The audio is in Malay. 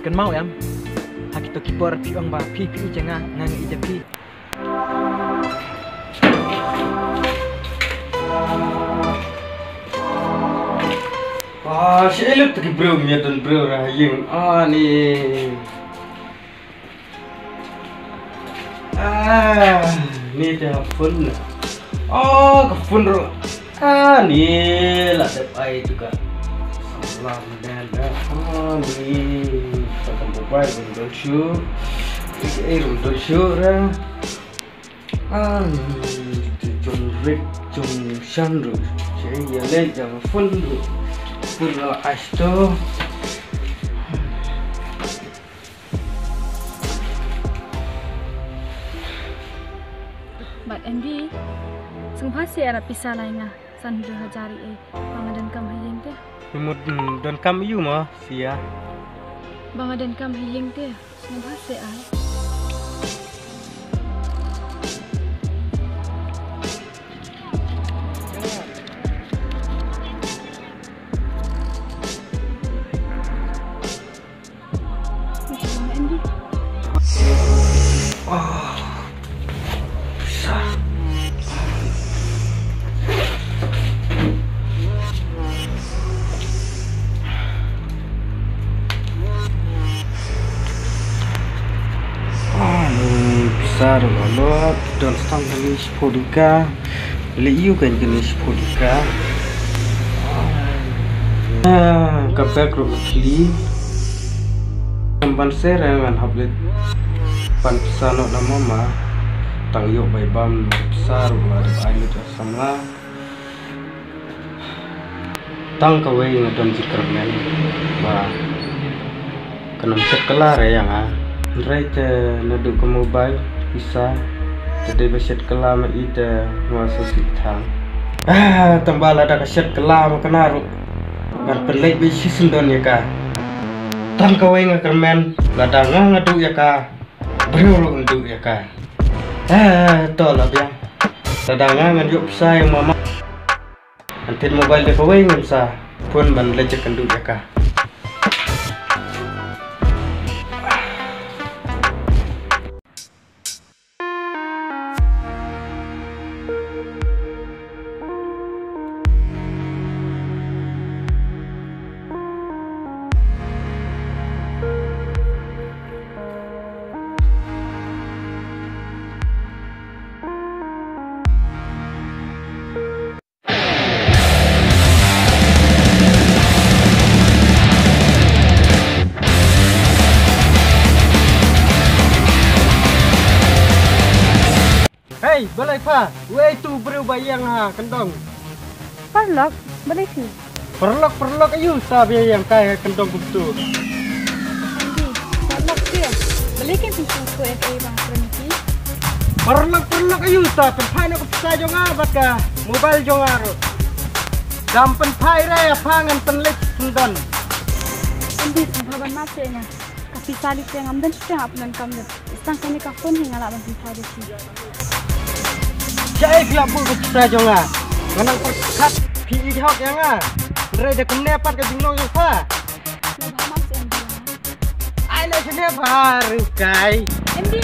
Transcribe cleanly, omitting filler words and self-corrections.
kan mau em. Hak kita kipor pi ong ba pi jangan ngang ije pi. Si elok tadi bro dan bro rahayung. Ni. Ni telepon. Kepun ro. Ni lah depai juga. Salam dan ni. Pakai mobile untuk show. Ini untuk show ra. Jom Rick, jom Shandro. Saya yang jangan phone dulu. Pura asto. But MD, sungguh sih era pisah lain ngah Sandra Hajari bangadan kam hayeng teh. Imut dan kam iu mah sia. Bangadan kam hayeng teh, sungguh sih ai. Besar lalu dan stang jenis podika, liu kan jenis podika. Kapek rukli, tempat serangan hablet pan pesano nama ma, tang yuk baibam besar luar air samla, tang kawai ngadon jikermen, bah kenam sekelar ya nga. Right nadu ke mobile bisa tadi beset kelam ida masa sitang tambah ada keset kelam kenaru kan pelai besi sendon ya ka tang kawai ngakermen ladang ngadu ya ka berulu untuk ya ka tolak ya ladang ngaduk saya mama antin mobile de kawai ngamsa pun ban lecek kenduk ya ka. Hey, balai pa, wei tu berubah yang kendong. Perlok, balik sih. Perlok ayu sabi yang kaya kendong betul. MD, perlok dia. Balikin pisang ku FA bang Praniki. Perlok ayu sa penpai nak pesai jong abat ka mobile jong aro. Dam penpai raya pangan penlek sendon. MD, sahabat masanya. Kasih salik yang amdan sudah apunan kamu. Istang kini kafun hingga laban pisah di sini. Jai kelap pun pesai jong nganang perkat pi hok yang Rai dah kenepat ke bingung yang pa. Sahabat masanya. Ai nak kenepat baru kai. MD.